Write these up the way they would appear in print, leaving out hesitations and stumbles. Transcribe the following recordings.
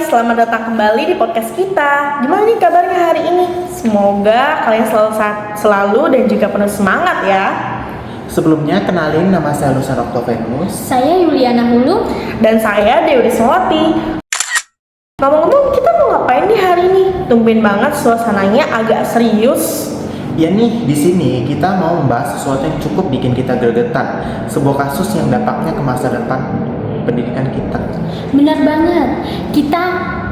selamat datang kembali di podcast kita. Gimana nih kabarnya hari ini? Semoga kalian selalu dan juga penuh semangat ya. Sebelumnya kenalin, nama saya Lusan Oktovenus. Saya Yuliana Hulu. Dan saya Dewi Swati. Ngomong-ngomong, kita mau ngapain nih hari ini? Tumben banget suasananya agak serius. Ya nih, di sini kita mau membahas sesuatu yang cukup bikin kita gregetan. Sebuah kasus yang dampaknya ke masa depan pendidikan kita. Benar banget. Kita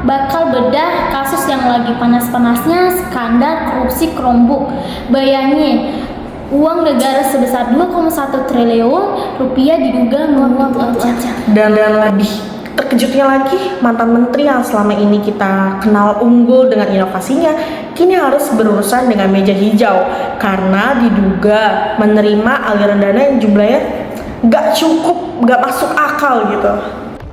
bakal bedah kasus yang lagi panas-panasnya, skandal korupsi Chromebook. Bayangin, uang negara sebesar 2,1 triliun rupiah diduga menguap aja. Dan lebih terkejutnya lagi, mantan menteri yang selama ini kita kenal unggul dengan inovasinya, kini harus berurusan dengan meja hijau karena diduga menerima aliran dana yang jumlahnya gak masuk akal gitu.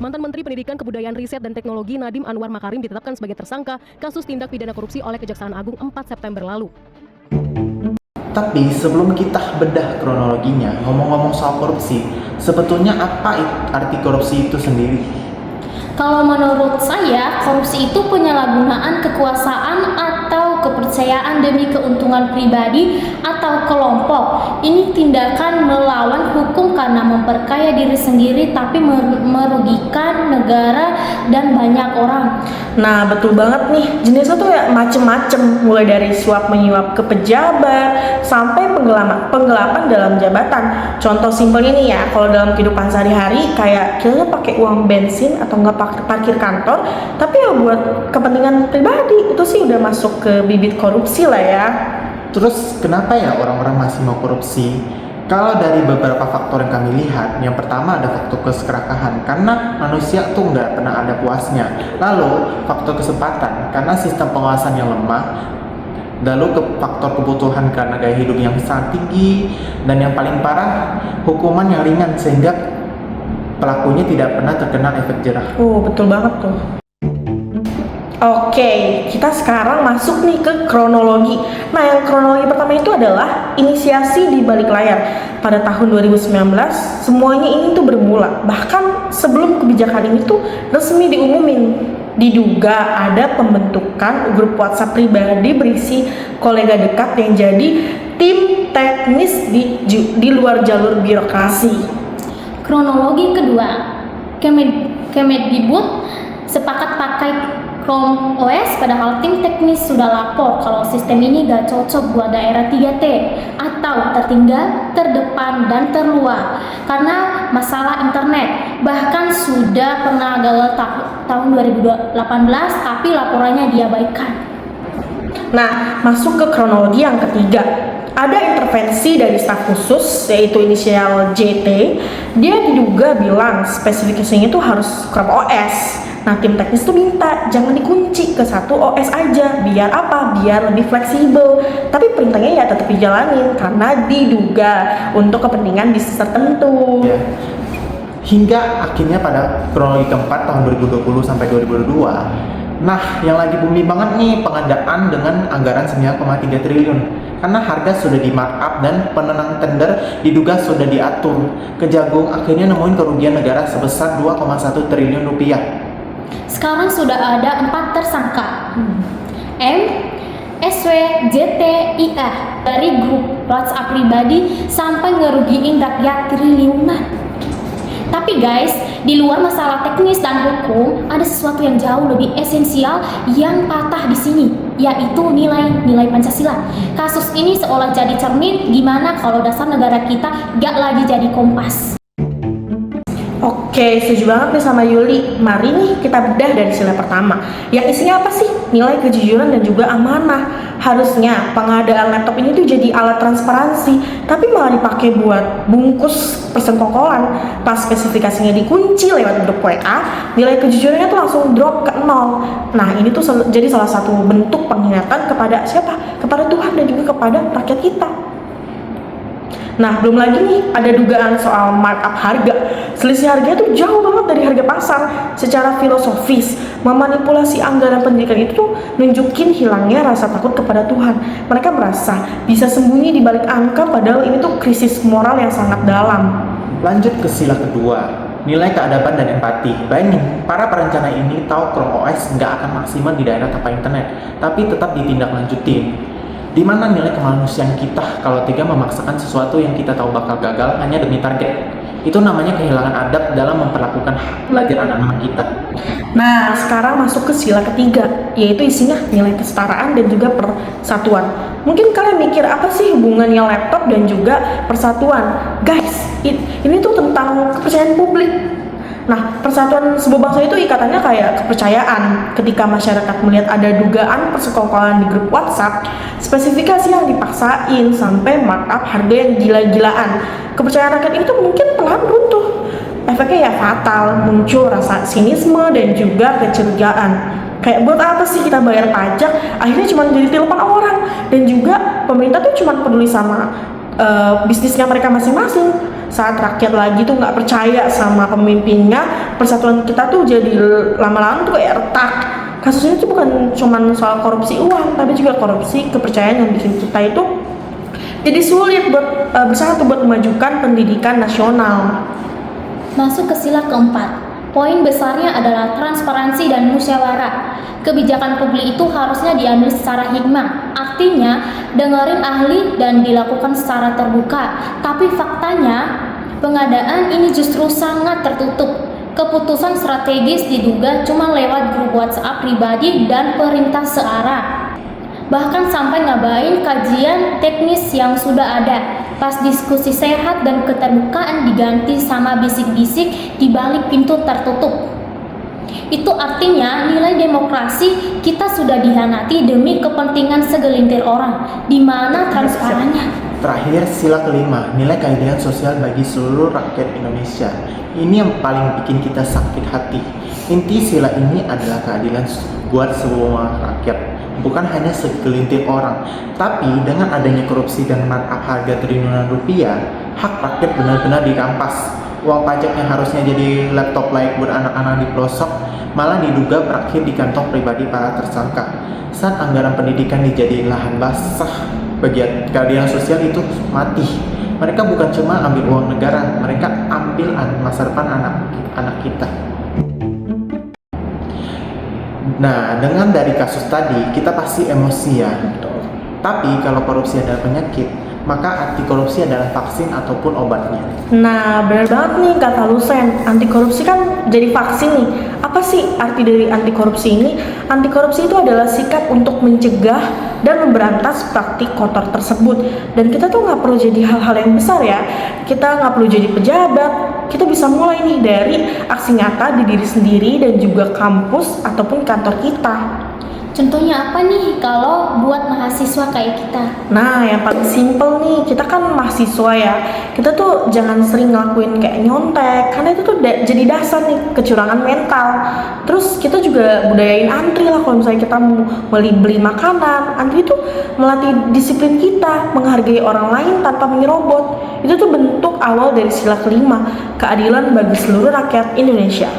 Mantan Menteri Pendidikan, Kebudayaan, Riset, dan Teknologi Nadiem Anwar Makarim ditetapkan sebagai tersangka kasus tindak pidana korupsi oleh Kejaksaan Agung 4 September lalu. Tapi sebelum kita bedah kronologinya, ngomong-ngomong soal korupsi, sebetulnya apa arti korupsi itu sendiri? Kalau menurut saya, korupsi itu penyalahgunaan kekuasaan atau kepercayaan demi keuntungan pribadi atau kelompok. Ini tindakan melawan hukum karena memperkaya diri sendiri tapi merugikan negara dan banyak orang. Nah, betul banget nih, jenisnya tuh ya macem-macem, mulai dari suap menyuap ke pejabat sampai penggelapan dalam jabatan. Contoh simpelnya nih ya, kalau dalam kehidupan sehari-hari kayak kita pakai uang bensin atau nggak parkir kantor, tapi ya buat kepentingan pribadi, itu sih udah masuk ke bibit korupsi lah ya. Terus kenapa ya orang-orang masih mau korupsi? Kalau dari beberapa faktor yang kami lihat, yang pertama ada faktor keserakahan, karena manusia tuh nggak pernah ada puasnya. Lalu faktor kesempatan, karena sistem pengawasan yang lemah. Lalu faktor kebutuhan karena gaya hidup yang sangat tinggi. Dan yang paling parah, hukuman yang ringan sehingga pelakunya tidak pernah terkena efek jerah. Betul banget tuh. Oke, kita sekarang masuk nih ke kronologi. Nah, yang kronologi pertama itu adalah inisiasi di balik layar. Pada tahun 2019, semuanya ini tuh bermula. Bahkan sebelum kebijakan ini tuh resmi diumumin, diduga ada pembentukan grup WhatsApp pribadi berisi kolega dekat yang jadi tim teknis di luar jalur birokrasi. Kronologi kedua, Kemendikbud sepakat pakai Chrome OS, padahal tim teknis sudah lapor kalau sistem ini gak cocok buat daerah 3T atau tertinggal, terdepan, dan terluar karena masalah internet. Bahkan sudah pernah gagal tahun 2018 tapi laporannya diabaikan. Nah, masuk ke kronologi yang ketiga. Ada intervensi dari staf khusus yaitu inisial JT. Dia diduga bilang spesifikasinya itu harus Chrome OS. Nah, tim teknis tuh minta jangan dikunci ke satu OS aja. Biar apa? Biar lebih fleksibel. Tapi perintahnya ya tetap dijalanin karena diduga untuk kepentingan bisnis tertentu. Ya. Hingga akhirnya pada kronologi keempat tahun 2020 sampai 2022. Nah, yang lagi booming banget nih pengadaan dengan anggaran 9,3 triliun. Karena harga sudah di markup dan penenang tender diduga sudah diatur. Kejagung akhirnya nemuin kerugian negara sebesar 2,1 triliun rupiah. Sekarang sudah ada 4 tersangka. M, SW, JT, IA dari grup WhatsApp pribadi sampai ngerugiin rakyat triliunan. Tapi guys, di luar masalah teknis dan hukum, ada sesuatu yang jauh lebih esensial yang patah di sini, yaitu nilai Pancasila. Kasus ini seolah jadi cermin gimana kalau dasar negara kita gak lagi jadi kompas. Oke, setuju banget nih sama Yuli. Mari nih kita bedah dari sila pertama. Yang isinya apa sih? Nilai kejujuran dan juga amanah. Harusnya pengadaan laptop ini tuh jadi alat transparansi, tapi malah dipakai buat bungkus persekongkolan. Pas spesifikasinya dikunci lewat grup WA, nilai kejujurannya tuh langsung drop ke 0. Nah, ini tuh jadi salah satu bentuk pengkhianatan kepada siapa? Kepada Tuhan dan juga kepada rakyat kita. Nah, belum lagi nih ada dugaan soal markup harga. Selisih harganya tuh jauh banget dari harga pasar. Secara filosofis, memanipulasi anggaran pendidikan itu tuh nunjukin hilangnya rasa takut kepada Tuhan. Mereka merasa bisa sembunyi di balik angka padahal ini tuh krisis moral yang sangat dalam. Lanjut ke sila kedua. nilai keadaban dan empati. Bayangin, para perencana ini tahu Chrome OS nggak akan maksimal di daerah tanpa internet, tapi tetap ditindaklanjutin. Di mana nilai kemanusiaan kita kalau tega memaksakan sesuatu yang kita tahu bakal gagal hanya demi target? Itu namanya kehilangan adab dalam memperlakukan hak belajar anak-anak kita. Nah, sekarang masuk ke sila ketiga, yaitu isinya nilai kesetaraan dan juga persatuan. Mungkin kalian mikir apa sih hubungannya laptop dan juga persatuan? Guys, ini tuh tentang kepercayaan publik. Nah, persatuan sebuah bangsa itu ikatannya kayak kepercayaan. Ketika masyarakat melihat ada dugaan persekongkolan di grup WhatsApp, spesifikasi yang dipaksain sampai markup harga yang gila-gilaan, kepercayaan rakyat itu mungkin perlahan runtuh. Efeknya ya fatal, muncul rasa sinisme dan juga kecurigaan. Kayak buat apa sih kita bayar pajak, akhirnya cuma jadi tilupan orang. Dan juga pemerintah tuh cuma peduli sama bisnisnya mereka masing-masing. Saat rakyat lagi tuh nggak percaya sama pemimpinnya, persatuan kita tuh jadi lama-lama tuh kayak retak. Kasusnya tuh bukan cuma soal korupsi uang, tapi juga korupsi kepercayaan yang bikin kita itu jadi sulit buat bersatu buat memajukan pendidikan nasional. Masuk ke sila keempat. Poin besarnya adalah transparansi dan musyawarah. Kebijakan publik itu harusnya diambil secara hikmah. Artinya, dengerin ahli dan dilakukan secara terbuka. Tapi faktanya, pengadaan ini justru sangat tertutup. Keputusan strategis diduga cuma lewat grup WhatsApp pribadi dan perintah searah. Bahkan sampai ngabain kajian teknis yang sudah ada. Pas diskusi sehat dan keterbukaan diganti sama bisik-bisik di balik pintu tertutup. Itu artinya nilai demokrasi kita sudah dihianati demi kepentingan segelintir orang. Di mana transparannya? Terakhir, sila kelima, nilai keadilan sosial bagi seluruh rakyat Indonesia. Ini yang paling bikin kita sakit hati. Inti sila ini adalah keadilan buat semua rakyat, bukan hanya segelintir orang. Tapi dengan adanya korupsi dan markup harga triliunan rupiah, hak rakyat benar-benar dirampas. Uang pajak yang harusnya jadi laptop layak buat anak-anak di pelosok malah diduga berakhir di kantong pribadi para tersangka. Saat anggaran pendidikan dijadikan lahan basah, bagian keadilan sosial itu mati. Mereka bukan cuma ambil uang negara, mereka ambil masa depan anak-anak kita. Nah, dengan dari kasus tadi, kita pasti emosi ya. Tapi kalau korupsi adalah penyakit, maka anti korupsi adalah vaksin ataupun obatnya. Nah, benar banget nih kata Lusen, anti korupsi kan jadi vaksin nih. Apa sih arti dari anti korupsi ini? Anti korupsi itu adalah sikap untuk mencegah dan memberantas praktik kotor tersebut. Dan kita tuh nggak perlu jadi hal-hal yang besar ya. Kita nggak perlu jadi pejabat. Kita bisa mulai nih dari aksi nyata di diri sendiri dan juga kampus ataupun kantor kita. Contohnya apa nih kalau buat mahasiswa kayak kita? Nah, yang paling simpel nih, kita kan mahasiswa ya. Kita tuh jangan sering ngelakuin kayak nyontek, karena itu tuh jadi dasar nih kecurangan mental. Terus kita juga budayain antri lah kalau misalnya kita mau beli makanan. Antri itu melatih disiplin kita, menghargai orang lain tanpa menyerobot. Itu tuh bentuk awal dari sila kelima, keadilan bagi seluruh rakyat Indonesia.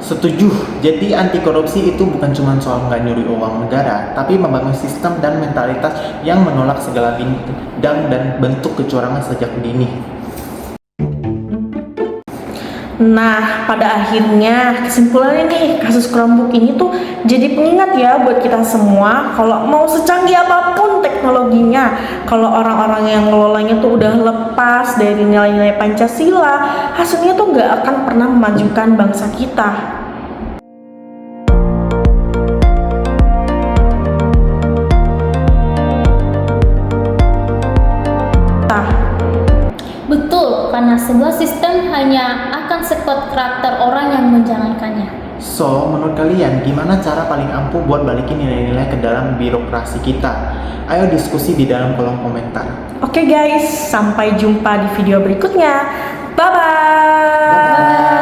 Setuju, jadi anti korupsi itu bukan cuma soal nggak nyuri uang negara, tapi membangun sistem dan mentalitas yang menolak segala bidang dan bentuk kecurangan sejak dini. Nah, pada akhirnya kesimpulannya nih, kasus Chromebook ini tuh jadi pengingat ya buat kita semua. Kalau mau secanggih apapun teknologinya, kalau orang-orang yang ngelolanya tuh udah lepas dari nilai-nilai Pancasila, hasilnya tuh nggak akan pernah memajukan bangsa kita. Betul, karena sebuah sistem hanya akan sekuat karakter orang yang menjalankannya. So, menurut kalian gimana cara paling ampuh buat balikin nilai-nilai ke dalam birokrasi kita? Ayo diskusi di dalam kolom komentar. Oke guys, sampai jumpa di video berikutnya. Bye-bye.